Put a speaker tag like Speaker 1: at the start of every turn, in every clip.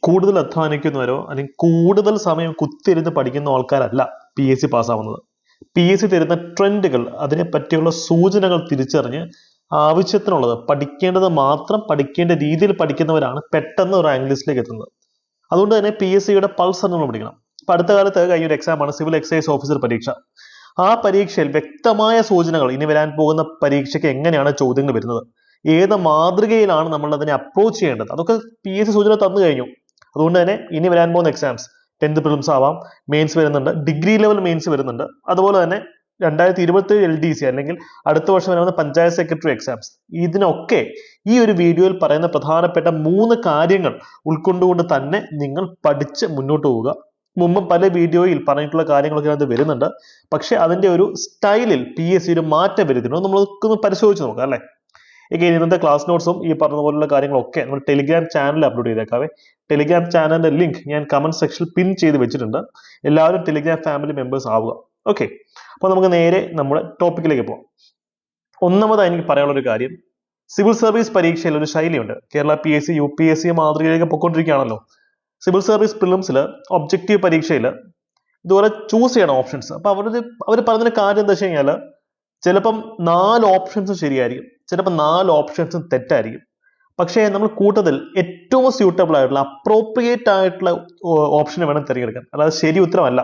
Speaker 1: കൂടുതൽ അധ്വാനിക്കുന്നവരോ അല്ലെങ്കിൽ കൂടുതൽ സമയം കുത്തിയിരുന്ന് പഠിക്കുന്ന ആൾക്കാരല്ല PSC പാസ്സാവുന്നത്. PSC തരുന്ന ട്രെൻഡുകൾ, അതിനെ പറ്റിയുള്ള സൂചനകൾ തിരിച്ചറിഞ്ഞ് ആവശ്യത്തിനുള്ളത് പഠിക്കേണ്ടത് മാത്രം പഠിക്കേണ്ട രീതിയിൽ പഠിക്കുന്നവരാണ് പെട്ടെന്ന് റാങ്ക് ലിസ്റ്റിലേക്ക് എത്തുന്നത്. അതുകൊണ്ട് തന്നെ PSCയുടെ പൾസ് നമ്മൾ പഠിക്കണം. ഇപ്പൊ അടുത്ത കാലത്ത് കഴിഞ്ഞൊരു എക്സാമാണ് സിവിൽ എക്സൈസ് ഓഫീസർ പരീക്ഷ. ആ പരീക്ഷയിൽ വ്യക്തമായ സൂചനകൾ ഇനി വരാൻ പോകുന്ന പരീക്ഷയ്ക്ക് എങ്ങനെയാണ് ചോദ്യങ്ങൾ വരുന്നത്, ഏത് മാതൃകയിലാണ് നമ്മൾ അതിനെ അപ്രോച്ച് ചെയ്യേണ്ടത്, അതൊക്കെ PSC സൂചന തന്നു കഴിഞ്ഞു. അതുകൊണ്ട് തന്നെ ഇനി വരാൻ പോകുന്ന എക്സാംസ് 10th പ്രിലിംസ് ആവാം, മെയിൻസ് വരുന്നുണ്ട്, ഡിഗ്രി ലെവൽ മെയിൻസ് വരുന്നുണ്ട്, അതുപോലെ തന്നെ 2027 LDC അല്ലെങ്കിൽ അടുത്ത വർഷം വരുന്ന പഞ്ചായത്ത് സെക്രട്ടറി എക്സാംസ്, ഇതിനൊക്കെ ഈ ഒരു വീഡിയോയിൽ പറയുന്ന പ്രധാനപ്പെട്ട 3 കാര്യങ്ങൾ ഉൾക്കൊണ്ടുകൊണ്ട് തന്നെ നിങ്ങൾ പഠിച്ച് മുന്നോട്ട് പോവുക. മുമ്പ് പല വീഡിയോയിൽ പറഞ്ഞിട്ടുള്ള കാര്യങ്ങളൊക്കെ അത് വരുന്നുണ്ട്. പക്ഷെ അതിന്റെ ഒരു സ്റ്റൈലിൽ PSC ഒരു മാറ്റം വരുന്നുണ്ട്. നമ്മളൊന്ന് പരിശോധിച്ച് നോക്കാം അല്ലെ. ഇന്നത്തെ ക്ലാസ് നോട്ട്സും ഈ പറഞ്ഞ പോലുള്ള കാര്യങ്ങളൊക്കെ നമ്മൾ ടെലിഗ്രാം ചാനലിൽ അപ്ലോഡ് ചെയ്തേക്കാവേ. ടെലിഗ്രാം ചാനലിന്റെ ലിങ്ക് ഞാൻ കമന്റ് സെക്ഷനിൽ പിൻ ചെയ്ത് വെച്ചിട്ടുണ്ട്. എല്ലാവരും ടെലിഗ്രാം ഫാമിലി മെമ്പേഴ്സ് ആവുക. ഓക്കെ, അപ്പോൾ നമുക്ക് നേരെ നമ്മുടെ ടോപ്പിക്കിലേക്ക് പോകാം. ഒന്നാമതായി എനിക്ക് പറയാനുള്ള ഒരു കാര്യം, സിവിൽ സർവീസ് പരീക്ഷയിൽ ഒരു ശൈലിയുണ്ട്. കേരള PSC UPSC മാതൃകയിലേക്ക് പൊയ്ക്കൊണ്ടിരിക്കുകയാണല്ലോ. സിവിൽ സർവീസ് പ്രിലിംസിൽ ഒബ്ജക്റ്റീവ് പരീക്ഷയിൽ ഇതുപോലെ ചൂസ് ചെയ്യണം ഓപ്ഷൻസ്. അപ്പൊ അവർ പറഞ്ഞൊരു കാര്യം എന്താ വെച്ച് കഴിഞ്ഞാൽ, ചിലപ്പം 4 ഓപ്ഷൻസും ശരിയായിരിക്കും, ചിലപ്പോൾ 4 ഓപ്ഷൻസും തെറ്റായിരിക്കും. പക്ഷേ നമ്മൾ കൂട്ടത്തിൽ ഏറ്റവും സ്യൂട്ടബിൾ ആയിട്ടുള്ള അപ്രോപ്രിയേറ്റ് ആയിട്ടുള്ള ഓപ്ഷനെ വേണം തിരഞ്ഞെടുക്കാൻ, അല്ലാതെ ശരി ഉത്തരമല്ല.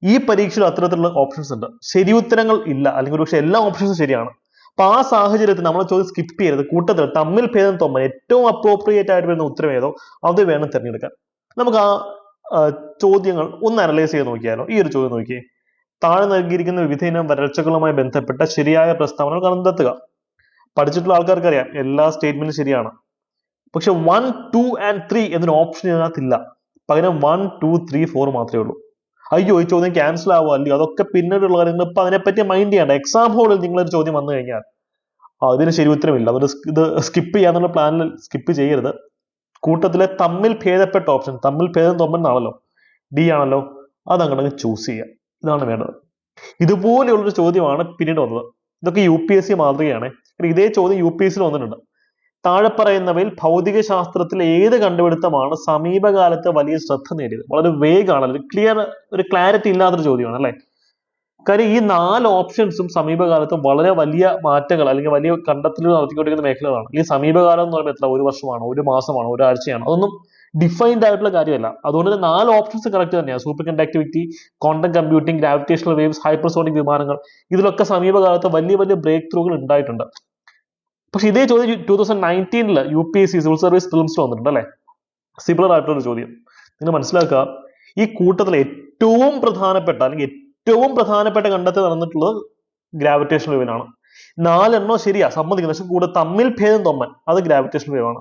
Speaker 1: ഈ പരീക്ഷയിൽ അത്തരത്തിലുള്ള ഓപ്ഷൻസ് ഉണ്ട്, ശരി ഉത്തരങ്ങൾ ഇല്ല, അല്ലെങ്കിൽ പക്ഷെ എല്ലാ ഓപ്ഷൻസും ശരിയാണ്. അപ്പൊ ആ സാഹചര്യത്തിൽ നമ്മൾ ചോദ്യം സ്കിപ്പ് ചെയ്യരുത്. കൂട്ടത്തിൽ തമ്മിൽ ഭേദം തൊമ്മൻ ഏറ്റവും അപ്രോപ്രിയേറ്റ് ആയിട്ട് വരുന്ന ഉത്തരം ഏതോ അത് വേണം തിരഞ്ഞെടുക്കാൻ. നമുക്ക് ആ ചോദ്യങ്ങൾ ഒന്ന് അനലൈസ് ചെയ്ത് നോക്കിയാലോ. ഈ ഒരു ചോദ്യം നോക്കിയേ, താഴെ നൽകിയിരിക്കുന്ന വിവിധയിനം വരൾച്ചകളുമായി ബന്ധപ്പെട്ട ശരിയായ പ്രസ്താവനകൾ കണ്ടെത്തുക. പഠിച്ചിട്ടുള്ള ആൾക്കാർക്ക് അറിയാം എല്ലാ സ്റ്റേറ്റ്മെന്റും ശരിയാണ്. പക്ഷെ 1, 2 and 3 എന്നൊരു ഓപ്ഷൻ ഇതിനകത്തില്ല. പകരം 1, 2, 3, 4 മാത്രമേ ഉള്ളൂ. അയ്യോ, ഈ ചോദ്യം ക്യാൻസൽ ആവുക അല്ലയോ, അതൊക്കെ പിന്നീടുള്ള കാര്യങ്ങൾ. ഇപ്പൊ അതിനെപ്പറ്റി മൈൻഡ് ചെയ്യണ്ട. എക്സാം ഹോളിൽ നിങ്ങളൊരു ചോദ്യം വന്നു കഴിഞ്ഞാൽ അതിന് ശരി ഉത്തരമില്ല, അതൊരു ഇത് സ്കിപ്പ് ചെയ്യാന്നുള്ള പ്ലാനിൽ സ്കിപ്പ് ചെയ്യരുത്. കൂട്ടത്തിലെ തമ്മിൽ ഭേദപ്പെട്ട ഓപ്ഷൻ, തമ്മിൽ ഭേദം തൊമ്പെന്നാണല്ലോ, D ആണല്ലോ, അതങ്ങനെ ചൂസ് ചെയ്യുക. ഇതാണ് വേണ്ടത്. ഇതുപോലെയുള്ളൊരു ചോദ്യമാണ് പിന്നീട് വന്നത്. ഇതൊക്കെ UPSC മാതൃകയാണ്. ഇതേ ചോദ്യം UPSC വന്നിട്ടുണ്ട്. താഴെ പറയുന്നവയിൽ ഭൗതിക ശാസ്ത്രത്തിൽ ഏത് കണ്ടുപിടുത്തമാണ് സമീപകാലത്ത് വലിയ ശ്രദ്ധ നേടിയത്? വളരെ വേഗമാണ്, ഒരു ക്ലാരിറ്റി ഇല്ലാത്തൊരു ചോദ്യമാണ് അല്ലെ. കാര്യം ഈ 4 ഓപ്ഷൻസും സമീപകാലത്ത് വളരെ വലിയ മാറ്റങ്ങൾ അല്ലെങ്കിൽ വലിയ കണ്ടെത്തലുകൾ നടത്തിക്കൊണ്ടിരിക്കുന്ന മേഖലകളാണ്. ഈ സമീപകാലം എന്ന് പറയുമ്പോൾ എത്ര, 1 വർഷമാണോ, 1 മാസമാണോ, 1 ആഴ്ചയാണോ, അതൊന്നും ഡിഫൈൻഡ് ആയിട്ടുള്ള കാര്യമല്ല. അതുകൊണ്ട് തന്നെ 4 ഓപ്ഷൻസ് കറക്റ്റ് തന്നെയാണ്. Super conductivity, quantum computing, gravitational waves, hypersonic വിമാനങ്ങൾ, ഇതിലൊക്കെ സമീപകാലത്ത് വലിയ വലിയ ബ്രേക്ക് ത്രൂകൾ ഉണ്ടായിട്ടുണ്ട്. പക്ഷെ ഇതേ ചോദ്യം 2019 UPSC സിവിൽ സർവീസ് പ്രിലിംസിൽ വന്നിട്ടുണ്ട് അല്ലെ. സിമിലർ ആയിട്ടുള്ള ഒരു ചോദ്യം. നിങ്ങൾ മനസ്സിലാക്കുക, ഈ കൂട്ടത്തിൽ ഏറ്റവും പ്രധാനപ്പെട്ട അല്ലെങ്കിൽ ഏറ്റവും പ്രധാനപ്പെട്ട കണ്ടെത്തൽ നടന്നിട്ടുള്ളത് ഗ്രാവിറ്റേഷണൽ വേവാണ്. 4 എണ്ണോ ശരിയാ, സമ്മതിക്കുന്നു. പക്ഷെ കൂടെ തമ്മിൽ ഭേദം തൊമ്മൻ അത് ഗ്രാവിറ്റേഷണൽ വേവാണ്.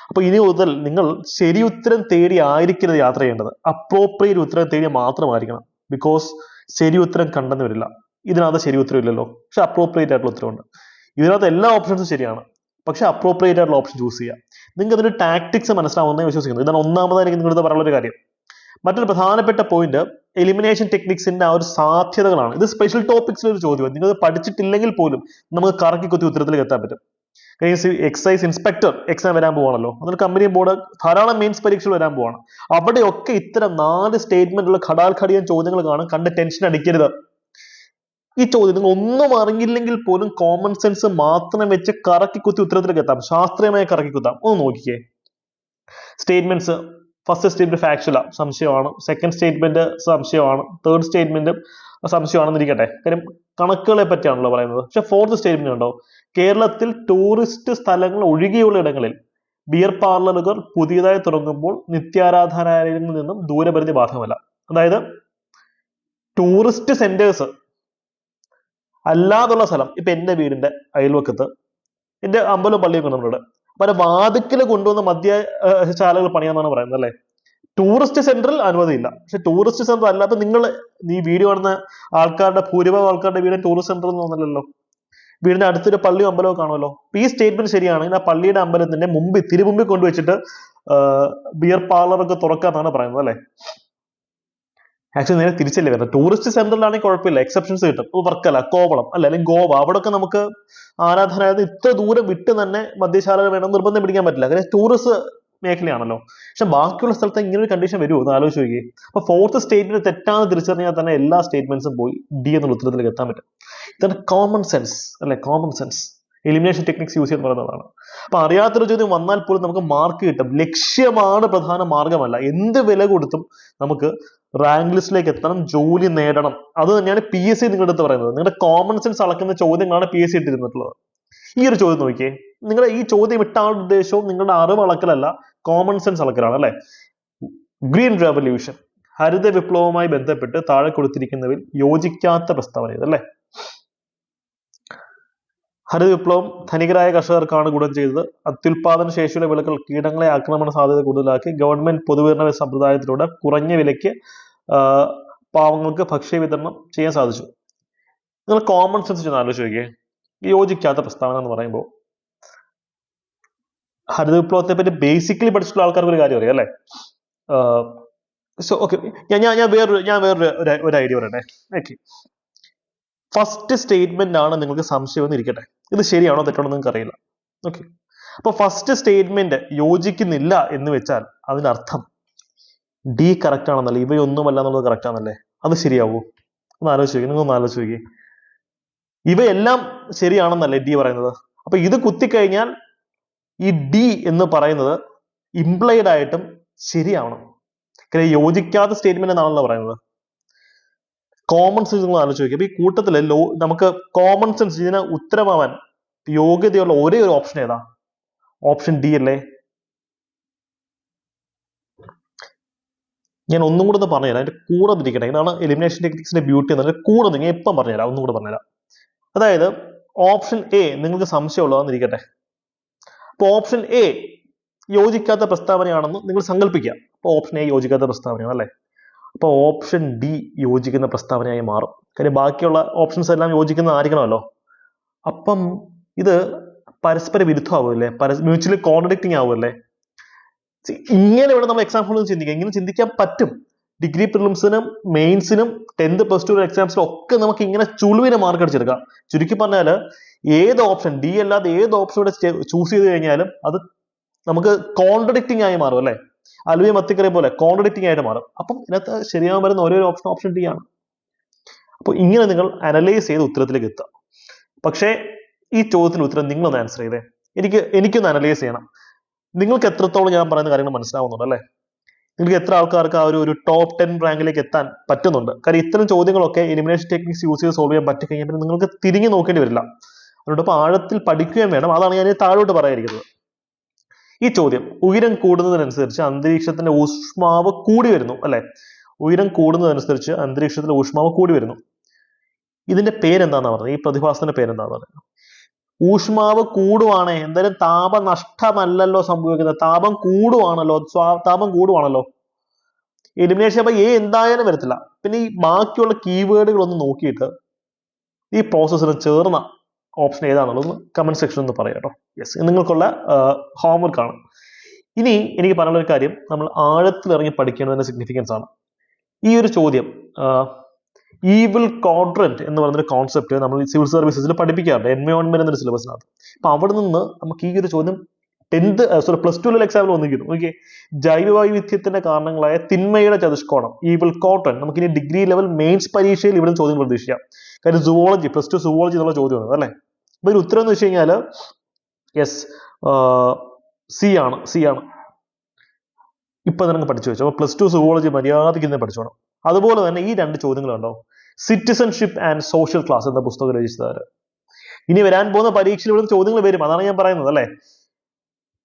Speaker 1: അപ്പൊ ഇനി മുതൽ നിങ്ങൾ ശരി ഉത്തരം തേടി ആയിരിക്കരുത് യാത്ര ചെയ്യേണ്ടത്, അപ്രോപ്രിയേറ്റ് ഉത്തരം തേടി മാത്രമായിരിക്കണം. ബിക്കോസ് ശരി ഉത്തരം കണ്ടെന്ന് വരില്ല. ഇതിനകത്ത് ശരി ഉത്തരം ഇല്ലല്ലോ, പക്ഷെ അപ്രോപ്രിയേറ്റ് ആയിട്ടുള്ള ഉത്തരമുണ്ട്. ഇതിനകത്ത് എല്ലാ ഓപ്ഷൻസും ശരിയാണ്, പക്ഷെ അപ്രോപ്രിയേറ്റ് ആയിട്ടുള്ള ഓപ്ഷൻ ചൂസ് ചെയ്യുക. നിങ്ങൾക്ക് അതിന്റെ ടാക്ടിക്സ് മനസ്സിലാവുന്നേ വിശ്വസിക്കുന്നു. ഇതാണ് ഒന്നാമതായി എനിക്ക് നിങ്ങളുടെ പറയാനുള്ള ഒരു കാര്യം. മറ്റൊരു പ്രധാനപ്പെട്ട പോയിന്റ് എലിമിനേഷൻ ടെക്നിക്സിന്റെ ആ ഒരു സാധ്യതകളാണ്. ഇത് സ്പെഷ്യൽ ടോപ്പിക്സിൽ ഒരു ചോദ്യമാണ്. നിങ്ങൾ പഠിച്ചിട്ടില്ലെങ്കിൽ പോലും നമുക്ക് കറക്കി കുത്തി ഉത്തരത്തിലേക്ക് എത്താൻ പറ്റും. എക്സൈസ് ഇൻസ്പെക്ടർ എക്സാം വരാൻ പോവാണല്ലോ, അതിൽ കമ്പനി ബോർഡ് ധാരാളം മെയിൻസ് പരീക്ഷകൾ വരാൻ പോവാണ്. അവിടെയൊക്കെ ഇത്തരം 4 സ്റ്റേറ്റ്മെന്റുള്ള ഖടാൽഖടിയൻ ചോദ്യങ്ങൾ കാണും. കണ്ട് ടെൻഷൻ അടിക്കരുത്. ഈ ചോദ്യം നിങ്ങൾ ഒന്നും അറിയില്ലെങ്കിൽ പോലും കോമൺ സെൻസ് മാത്രം വെച്ച് കറക്കി കുത്തി ഉത്തരത്തിലേക്ക് എത്താം, ശാസ്ത്രീയമായി കറക്കി കുത്താം. ഒന്ന് നോക്കിക്കേ. സ്റ്റേറ്റ്മെന്റ്സ്, ഫസ്റ്റ് സ്റ്റേറ്റ്മെന്റ് ഫാക്ച്വല, സംശയമാണ്. സെക്കൻഡ് സ്റ്റേറ്റ്മെന്റ് സംശയമാണ്. തേർഡ് സ്റ്റേറ്റ്മെന്റ് സംശയമാണെന്ന് ഇരിക്കട്ടെ, കാര്യം കണക്കുകളെ പറ്റിയാണല്ലോ പറയുന്നത്. പക്ഷെ ഫോർത്ത് സ്റ്റേറ്റ്മെന്റ് ഉണ്ടോ, കേരളത്തിൽ ടൂറിസ്റ്റ് സ്ഥലങ്ങൾ ഒഴികെയുള്ള ഇടങ്ങളിൽ ബിയർ പാർലറുകൾ പുതിയതായി തുടങ്ങുമ്പോൾ നിത്യാരാധനാലയങ്ങളിൽ നിന്നും ദൂരപരിധി ബാധകമല്ല. അതായത് ടൂറിസ്റ്റ് സെന്റേഴ്സ് അല്ലാതുള്ള സ്ഥലം, ഇപ്പൊ എന്റെ വീടിന്റെ അയൽവക്കത്ത് എന്റെ അമ്പലം പള്ളിയൊക്കെ നമ്മളുടെ അപ്പൊ അതിന്റെ വാതിക്കൽ കൊണ്ടുവന്ന മദ്യശാലകൾ പണിയാന്നാണ് പറയുന്നത് അല്ലെ. ടൂറിസ്റ്റ് സെന്ററിൽ അനുമതിയില്ല. പക്ഷെ ടൂറിസ്റ്റ് സെന്റർ അല്ലാത്ത നിങ്ങൾ ഈ വീഡിയോ കാണുന്ന ആൾക്കാരുടെ ഭൂരിഭാഗം ആൾക്കാരുടെ വീട് ടൂറിസ്റ്റ് സെന്റർ എന്ന് തോന്നില്ലല്ലോ. വീടിന്റെ അടുത്തൊരു പള്ളിയോ അമ്പലമോ കാണുമല്ലോ. ഈ സ്റ്റേറ്റ്മെന്റ് ശരിയാണെങ്കിൽ ആ പള്ളിയുടെ അമ്പലത്തിന്റെ തിരുമുമ്പിൽ കൊണ്ടുവച്ചിട്ട് ബിയർ പാർലറൊക്കെ തുറക്കാന്നാണ് പറയുന്നത് അല്ലെ. ആക്ച്വലി നേരെ തിരിച്ചല്ലേ വരുന്നത്. ടൂറിസ്റ്റ് സെന്ററിലാണെങ്കിൽ കുഴപ്പമില്ല, എക്സെപ്ഷൻസ് കിട്ടും. വർക്കല, കോവളം അല്ലെ, അല്ലെങ്കിൽ ഗോവ, അവിടെയൊക്കെ നമുക്ക് ആരാധനാലയത്തിൽ ഇത്ര ദൂരം വിട്ട് തന്നെ മദ്യശാലകൾ വേണം നിർബന്ധം പിടിക്കാൻ പറ്റില്ല. കാരണം ടൂറിസ്റ്റ് മേഖലയാണല്ലോ. പക്ഷെ ബാക്കിയുള്ള സ്ഥലത്ത് ഇങ്ങനെ ഒരു കണ്ടീഷൻ വരുമോ എന്ന് ആലോചിച്ച് നോക്കിയേ. അപ്പൊ ഫോർത്ത് സ്റ്റേറ്റ്മെന്റ് തെറ്റാന്ന് തിരിച്ചറിഞ്ഞാൽ തന്നെ എല്ലാ സ്റ്റേറ്റ്മെന്റ്സും പോയി ഡി എന്നുള്ള ഉത്തരത്തിലേക്ക് എത്താൻ പറ്റും. ഇതാണ് കോമൺ സെൻസ് അല്ലെ, common sense. Elimination techniques use ചെയ്യുന്ന പറയുന്നതാണ്. അപ്പൊ അറിയാത്തൊരു ചോദ്യം വന്നാൽ പോലും നമുക്ക് മാർക്ക് കിട്ടും. ലക്ഷ്യമാണ് പ്രധാന മാർഗമല്ല. എന്ത് വില കൊടുത്തും നമുക്ക് റാങ്ക് ലിസ്റ്റിലേക്ക് എത്തണം, ജോലി നേടണം. അത് തന്നെയാണ് PSC നിങ്ങളുടെ അടുത്ത് പറയുന്നത്. നിങ്ങളുടെ കോമൺ സെൻസ് അളക്കുന്ന ചോദ്യങ്ങളാണ് PSC ഇട്ടിരുന്നിട്ടുള്ളത്. ഈ ഒരു ചോദ്യം നോക്കിയേ. നിങ്ങളുടെ ഈ ചോദ്യം ഇട്ട ആളുടെ ഉദ്ദേശവും നിങ്ങളുടെ അറിവ് അളക്കലല്ല, കോമൺ സെൻസ് അളക്കലാണ് അല്ലെ. ഗ്രീൻ റെവല്യൂഷൻ, ഹരിത വിപ്ലവവുമായി ബന്ധപ്പെട്ട് താഴെ കൊടുത്തിരിക്കുന്നവയിൽ യോജിക്കാത്ത പ്രസ്താവന ഇതല്ലേ. ഹരിത വിപ്ലവം ധനികരായ കർഷകർക്കാണ് ഗുണം ചെയ്തത്. അത്യുൽപാദന ശേഷിയുള്ള വിളകൾ കീടങ്ങളെ ആക്രമണ സാധ്യത കൂടുതലാക്കി. ഗവൺമെന്റ് പൊതുവിതരണ സമ്പ്രദായത്തിലൂടെ കുറഞ്ഞ വിലയ്ക്ക് പാവങ്ങൾക്ക് ഭക്ഷ്യ വിതരണം ചെയ്യാൻ സാധിച്ചു. നിങ്ങൾ കോമൺ സെൻസ് ഒന്ന് ആലോചിച്ച് നോക്കിയേ. യോജിക്കാത്ത പ്രസ്താവന എന്ന് പറയുമ്പോൾ ഹരിത വിപ്ലവത്തെ പറ്റി ബേസിക്കലി പഠിച്ചിട്ടുള്ള ആൾക്കാർക്ക് ഒരു കാര്യം അറിയാം അല്ലെ. സോ ഓക്കെ, ഞാൻ വേറൊരു ഐഡിയ പറയട്ടെ. ഓക്കെ, ഫസ്റ്റ് സ്റ്റേറ്റ്മെന്റ് ആണ് നിങ്ങൾക്ക് സംശയം എന്ന് ഇരിക്കട്ടെ. ഇത് ശരിയാണോ തെറ്റാണോ നിങ്ങൾക്ക് അറിയില്ല. ഓക്കെ, അപ്പൊ ഫസ്റ്റ് സ്റ്റേറ്റ്മെന്റ് യോജിക്കുന്നില്ല എന്ന് വെച്ചാൽ അതിന്റെ അർത്ഥം ഡി കറക്റ്റ് ആണെന്നല്ലേ, ഇവയൊന്നുമല്ല എന്നുള്ളത് കറക്റ്റ് ആണല്ലേ. അത് ശരിയാവൂ? ഒന്ന് ആലോചിച്ച് നോക്കി, നിങ്ങൾ ഒന്ന് ആലോചിച്ച് നോക്കി. ഇവയെല്ലാം ശരിയാണെന്നല്ലേ ഡി പറയുന്നത്. അപ്പൊ ഇത് കുത്തിക്കഴിഞ്ഞാൽ ഈ ഡി എന്ന് പറയുന്നത് ഇംപ്ലൈഡ് ആയിട്ടും ശരിയാവണം. യോജിക്കാത്ത സ്റ്റേറ്റ്മെന്റ് എന്നാണല്ലോ പറയുന്നത്. കോമൺ സെൻസ് നിങ്ങൾ ആലോചിച്ച് നോക്കി. അപ്പൊ ഈ കൂട്ടത്തില് നമുക്ക് കോമൺ സെൻസ് ഇതിന് ഉത്തരമാവാൻ യോഗ്യതയുള്ള ഒരേ ഒരു ഓപ്ഷൻ ഏതാ? ഓപ്ഷൻ ഡി അല്ലേ. ഞാൻ ഒന്നും കൂടെ പറഞ്ഞുതരാം, അതിന്റെ കൂടെ ഇരിക്കട്ടെ. ഇതാണ് എലിമിനേഷൻ ടെക്നിക്സിന്റെ ബ്യൂട്ടി എന്നതിന്റെ കൂടെ നിങ്ങൾ എപ്പം പറഞ്ഞുതരാം, ഒന്നും കൂടെ പറഞ്ഞുതരാം. അതായത് ഓപ്ഷൻ എ നിങ്ങൾക്ക് സംശയമുള്ളതെന്നിരിക്കട്ടെ. അപ്പൊ ഓപ്ഷൻ എ യോജിക്കാത്ത പ്രസ്താവനയാണെന്ന് നിങ്ങൾ സങ്കല്പിക്കുക. അപ്പൊ ഓപ്ഷൻ എ യോജിക്കാത്ത പ്രസ്താവനയാണ് അല്ലെ. അപ്പൊ ഓപ്ഷൻ ഡി യോജിക്കുന്ന പ്രസ്താവനയായി മാറും. കാര്യം ബാക്കിയുള്ള ഓപ്ഷൻസ് എല്ലാം യോജിക്കുന്നതായിരിക്കണമല്ലോ. അപ്പം ഇത് പരസ്പര വിരുദ്ധമാവുമല്ലേ, മ്യൂച്വലി കോൺട്രഡിക്റ്റിംഗ് ആവുമല്ലേ. ഇങ്ങനെ ഇവിടെ നമ്മൾ എക്സാമ്പിൾ ചിന്തിക്കാം. ഇങ്ങനെ ചിന്തിക്കാൻ പറ്റും. ഡിഗ്രി പ്രിലിംസിനും മെയിൻസിനും 10th +2 എക്സാംസിനും ഒക്കെ നമുക്ക് ഇങ്ങനെ ചുളുവിനെ മാർക്ക് അടിച്ചെടുക്കാം. ചുരുക്കി പറഞ്ഞാല് ഏത് ഓപ്ഷൻ ഡി അല്ലാതെ ഏത് ഓപ്ഷൻ ഇവിടെ ചൂസ് ചെയ്ത് കഴിഞ്ഞാലും അത് നമുക്ക് കോൺട്രഡിക്റ്റിംഗ് ആയി മാറും അല്ലെ. അലുവി മത്തിക്കറി പോലെ കോൺട്രഡിക്റ്റിംഗ് ആയിട്ട് മാറും. അപ്പം ഇതിനകത്ത് ശരിയാവാൻ വരുന്ന ഒരേ ഓപ്ഷൻ ഡി ആണ്. അപ്പോൾ ഇങ്ങനെ നിങ്ങൾ അനലൈസ് ചെയ്ത് ഉത്തരത്തിലേക്ക് എത്താം. പക്ഷേ ഈ ചോദ്യത്തിന് ഉത്തരം നിങ്ങളൊന്ന് ആൻസർ ചെയ്തേ. എനിക്കൊന്ന് അനലൈസ് ചെയ്യണം. നിങ്ങൾക്ക് എത്രത്തോളം ഞാൻ പറയുന്ന കാര്യങ്ങൾ മനസ്സിലാവുന്നുണ്ട് അല്ലെ. നിങ്ങൾക്ക് എത്ര ആൾക്കാർക്ക് ആ ഒരു ടോപ്പ് 10 റാങ്കിലേക്ക് എത്താൻ പറ്റുന്നുണ്ട്? കാര്യം ഇത്തരം ചോദ്യങ്ങളൊക്കെ എലിമിനേഷൻ ടെക്നിക്സ് യൂസ് ചെയ്ത് സോൾവ് ചെയ്യാൻ പറ്റിക്കഴിഞ്ഞാൽ പിന്നെ നിങ്ങൾക്ക് തിരിഞ്ഞു നോക്കേണ്ടി വരില്ല. അതോടൊപ്പം ആഴത്തിൽ പഠിക്കുകയും വേണം. അതാണ് ഞാൻ താഴോട്ട് പറയാതിരിക്കുന്നത്. ഈ ചോദ്യം ഉയരം കൂടുന്നതിനനുസരിച്ച് അന്തരീക്ഷത്തിന്റെ ഊഷ്മാവ് കൂടി വരുന്നു അല്ലെ. ഉയരം കൂടുന്നതനുസരിച്ച് അന്തരീക്ഷത്തിലെ ഊഷ്മാവ് കൂടി വരുന്നു. ഇതിന്റെ പേരെന്താന്നാ പറഞ്ഞത്? ഈ പ്രതിഭാസത്തിന്റെ പേരെന്താന്ന് പറയുന്നത്? ഊഷ്മാവ് കൂടുവാണേ, എന്തായാലും താപനഷ്ടമല്ലല്ലോ സംഭവിക്കുന്നത്. താപം കൂടുവാണല്ലോ. എലിമിനേഷൻ അപ്പൊ എ എന്തായാലും വരത്തില്ല. പിന്നെ ഈ ബാക്കിയുള്ള കീവേഡുകൾ ഒന്ന് നോക്കിയിട്ട് ഈ പ്രോസസ്സിന് ചേർന്ന ഓപ്ഷൻ ഏതാണെന്നുള്ളത് കമന്റ് സെക്ഷനിൽ ഒന്ന് പറയാം കേട്ടോ. യെസ്, നിങ്ങൾക്കുള്ള ഹോംവർക്ക് ആണ്. ഇനി എനിക്ക് പറയാനുള്ള ഒരു കാര്യം, നമ്മൾ ആഴത്തിൽ ഇറങ്ങി പഠിക്കേണ്ടതിന്റെ സിഗ്നിഫിക്കൻസ് ആണ്. ഈ ഒരു ചോദ്യം ഈവിൾ ക്വാഡ്രന്റ് എന്ന് പറയുന്ന കോൺസെപ്റ്റ് നമ്മൾ സിവിൽ സർവീസസിൽ പഠിപ്പിക്കാറുണ്ട്, എൻവയോൺമെന്റ് എന്നൊരു സിലബസിനകത്ത്. അപ്പൊ അവിടെ നിന്ന് നമുക്ക് ഈ ഒരു ചോദ്യം +2 എക്സാമിൽ വന്നിരിക്കുന്നു. ഓക്കെ, ജൈവവൈവിധ്യത്തിന്റെ കാരണങ്ങളായ തിന്മയുടെ ചതുഷ്കോണം ഈവിൾ ക്വാഡ്രന്റ് നമുക്ക് ഇനി ഡിഗ്രി ലെവൽ മെയിൻസ് പരീക്ഷയിൽ ഇവിടെ ചോദ്യം പ്രതീക്ഷിക്കാം. കാര്യം സുവോളജി +2 സുവോളജി എന്നുള്ള ചോദ്യമാണ് അല്ലെ. അപ്പൊ ഒരു ഉത്തരം എന്ന് വെച്ച് കഴിഞ്ഞാല് യെസ് സി ആണ്. ഇപ്പൊ നിങ്ങൾക്ക് പഠിച്ചു വെച്ചോ. +2 സുവോളജി മര്യാദയ്ക്ക് തന്നെ പഠിച്ചോണം. അതുപോലെ തന്നെ ഈ 2 ചോദ്യങ്ങളുണ്ടോ, സിറ്റിസൺഷിപ്പ് ആൻഡ് സോഷ്യൽ ക്ലാസ് എന്ന പുസ്തകം രചിച്ചതാര്? ഇനി വരാൻ പോകുന്ന പരീക്ഷയിൽ ഇവിടെ ചോദ്യങ്ങൾ വരും, അതാണ് ഞാൻ പറയുന്നത് അല്ലെ.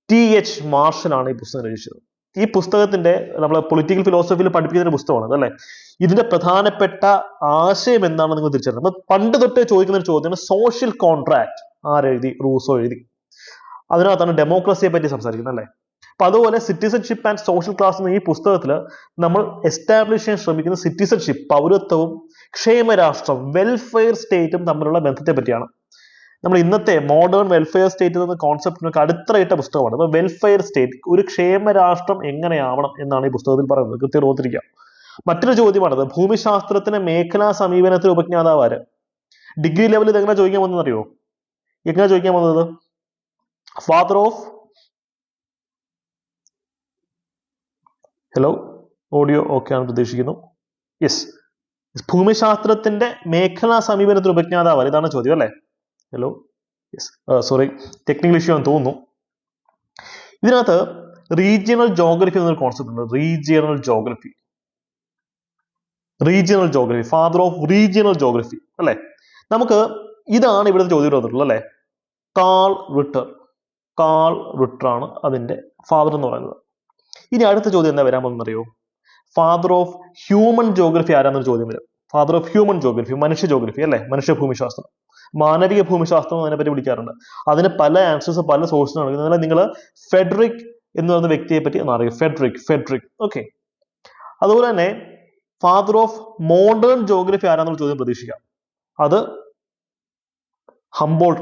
Speaker 1: TH മാർഷലാണ് ഈ പുസ്തകം രചിച്ചത്. ഈ പുസ്തകത്തിന്റെ നമ്മൾ പൊളിറ്റിക്കൽ ഫിലോസഫിയിൽ പഠിപ്പിക്കുന്ന പുസ്തകമാണ് അല്ലെ. ഇതിന്റെ പ്രധാനപ്പെട്ട ആശയം എന്താണെന്ന് നിങ്ങൾ തിരിച്ചറിയണം. പണ്ട് തൊട്ടേ ചോദിക്കുന്ന ഒരു ചോദ്യമാണ് സോഷ്യൽ കോൺട്രാക്ട്. ആരെഴുതി? റൂസോ എഴുതി. അതിനകത്താണ് ഡെമോക്രസിയെ പറ്റി സംസാരിക്കുന്നത് അല്ലെ. അപ്പൊ അതുപോലെ സിറ്റിസൺഷിപ്പ് ആൻഡ് സോഷ്യൽ ക്ലാസ് എന്ന ഈ പുസ്തകത്തിൽ നമ്മൾ എസ്റ്റാബ്ലിഷ് ചെയ്യാൻ ശ്രമിക്കുന്ന സിറ്റിസൺഷിപ്പ്, പൗരത്വവും ക്ഷേമരാഷ്ട്രം, വെൽഫെയർ സ്റ്റേറ്റും തമ്മിലുള്ള ബന്ധത്തെ പറ്റിയാണ്. നമ്മൾ ഇന്നത്തെ മോഡേൺ വെൽഫെയർ സ്റ്റേറ്റ് എന്ന കോൺസെപ്റ്റിനൊക്കെ അടുത്തറയിട്ട പുസ്തകമാണ്. അപ്പൊ വെൽഫെയർ സ്റ്റേറ്റ്, ഒരു ക്ഷേമരാഷ്ട്രം എങ്ങനെയാവണം എന്നാണ് ഈ പുസ്തകത്തിൽ പറയുന്നത്. കൃത്യം ഓർത്തിരിക്കുക. മറ്റൊരു ചോദ്യമാണത്, ഭൂമിശാസ്ത്രത്തിന് മേഖലാ സമീപനത്തിന് ഉപജ്ഞാതാവ് ആര്? ഡിഗ്രി ലെവലിൽ ഇത് എങ്ങനെ ചോദിക്കാൻ പോകുന്നത് അറിയോ? എങ്ങനെ ചോദിക്കാൻ പോകുന്നത്? Father of hello, audio okay ആണ് പ്രതീക്ഷിക്കുന്നു. യെസ്, ഭൂമിശാസ്ത്രത്തിന്റെ മേഖലാ സമീപനത്തിന് ഉപജ്ഞാതാവ് ഇതാണ് ചോദ്യം അല്ലേ? Hello, yes, sorry, technical issue ആണെന്ന് തോന്നുന്നു. ഇതിനകത്ത് റീജിയണൽ ജോഗ്രഫി എന്നൊരു കോൺസെപ്റ്റ് ഉണ്ട്. Regional geography, father of regional geography അല്ലെ? നമുക്ക് ഇതാണ് ഇവിടുത്തെ ചോദ്യം വന്നിട്ടുള്ളത് അല്ലെ? കാൾ റിട്ടർ ആണ് അതിന്റെ ഫാദർ എന്ന് പറയുന്നത്. ഇനി അടുത്ത ചോദ്യം എന്താ വരാൻ പോകുന്നറിയോ? ഫാദർ ഓഫ് ഹ്യൂമൻ ജോഗ്രഫി ആരാന്നൊരു ചോദ്യം വരും. ഫാദർ ഓഫ് ഹ്യൂമൻ ജോഗ്രഫി, മനുഷ്യ ജോഗ്രഫി അല്ലെ? മനുഷ്യ ഭൂമിശാസ്ത്രം, മാനവിക ഭൂമിശാസ്ത്രം അതിനെപ്പറ്റി വിളിക്കാറുണ്ട്. അതിന് പല ആൻസേഴ്സ്, പല സോഴ്സിനാണ്. എന്നാൽ നിങ്ങൾ ഫെഡറിക് എന്ന് പറയുന്ന വ്യക്തിയെ പറ്റി ഒന്ന് അറിയും. Federico okay. അതുപോലെ തന്നെ ഫാദർ ഓഫ് മോഡേൺ ജോഗ്രഫി ആരാന്നുള്ള ചോദ്യം പ്രതീക്ഷിക്കാം. അത് ഹംബോൾട്ട്,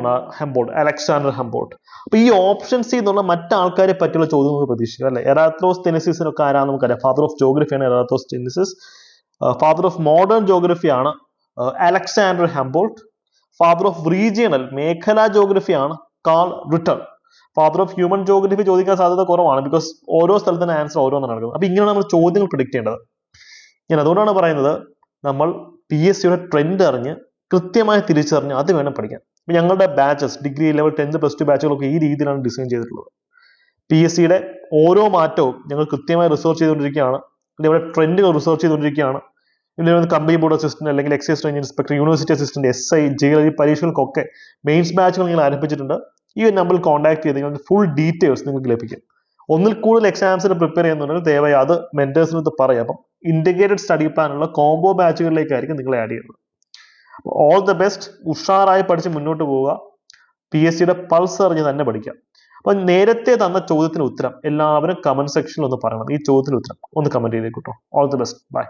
Speaker 1: അലക്സാണ്ടർ ഹംബോൾട്ട്. അപ്പൊ ഈ ഓപ്ഷൻ സി എന്നുള്ള മറ്റാൾക്കാരെ പറ്റിയുള്ള ചോദ്യം നമുക്ക് പ്രതീക്ഷിക്കാം അല്ലെ? എറാത്തോസ്തെനിസിസിനൊക്കെ ആരാന്ന് നമുക്കറിയാം. ഫാദർ ഓഫ് ജോഗ്രഫിയാണ് എറാത്തോസ്തെനിസിസ്. ഫാദർ ഓഫ് മോഡേൺ ജോഗ്രഫിയാണ് Alexander Humboldt. Father of regional, മേഖലാ ജോഗ്രഫിയാണ് Karl Ritter. Father of human geography ചോദിക്കാൻ സാധ്യത കുറവാണ്, ബിക്കോസ് ഓരോ സ്ഥലത്തിന്റെ ആൻസർ ഓരോന്നാണ് നടക്കുന്നത്. അപ്പൊ ഇങ്ങനെയാണ് നമ്മൾ ചോദ്യങ്ങൾ പ്രിഡിക്ട് ചെയ്യേണ്ടത്. ഞാൻ അതുകൊണ്ടാണ് പറയുന്നത്, നമ്മൾ PSCയുടെ ട്രെൻഡ് അറിഞ്ഞ് കൃത്യമായി തിരിച്ചറിഞ്ഞ് അത് വേണം പഠിക്കാൻ. ഞങ്ങളുടെ batches, degree level 10th plus 2 ബാച്ചുകളൊക്കെ ഈ രീതിയിലാണ് ഡിസൈൻ ചെയ്തിട്ടുള്ളത്. PSCയുടെ ഓരോ മാറ്റവും ഞങ്ങൾ കൃത്യമായി റിസർച്ച് ചെയ്തുകൊണ്ടിരിക്കുകയാണ്. ഇവിടെ ട്രെൻഡുകൾ റിസർച്ച് ചെയ്തുകൊണ്ടിരിക്കുകയാണ്. ഇതിന് കമ്പനി ബോർഡ് അസിസ്റ്റന്റ് അല്ലെങ്കിൽ excise range inspector, university assistant, SI, JLE പരീക്ഷകൾക്കൊക്കെ മെയിൻസ് ബാച്ചുകൾ നിങ്ങൾ ആരംഭിച്ചിട്ടുണ്ട്. ഈ ഒരു നമ്പറിൽ കോൺടാക്ട് ചെയ്ത് നിങ്ങൾക്ക് ഫുൾ ഡീറ്റെയിൽസ് നിങ്ങൾക്ക് ലഭിക്കും. ഒന്നിൽ കൂടുതൽ എക്സാംസിന് പ്രിപ്പയർ ചെയ്യുന്നുണ്ടെങ്കിൽ ദയവായി അത് മെന്റേഴ്സിനടുത്ത് പറയാം. അപ്പം ഇന്റഗ്രേറ്റഡ് സ്റ്റഡി പ്ലാനുള്ള കോംബോ ബാച്ചുകളിലേക്കായിരിക്കും നിങ്ങളെ ആഡ് ചെയ്യുന്നത്. All the best. ഉഷാറായി പഠിച്ച് മുന്നോട്ട് പോവുക. PSCയുടെ പൾസ് അറിഞ്ഞ് തന്നെ പഠിക്കാം. അപ്പൊ നേരത്തെ തന്ന ചോദ്യത്തിന് ഉത്തരം എല്ലാവരും കമന്റ് സെക്ഷനിൽ ഒന്ന് പറയണം. ഈ ചോദ്യത്തിന് ഉത്തരം ഒന്ന് കമന്റ് ചെയ്തേക്കൂട്ടോ. All the best. ബൈ.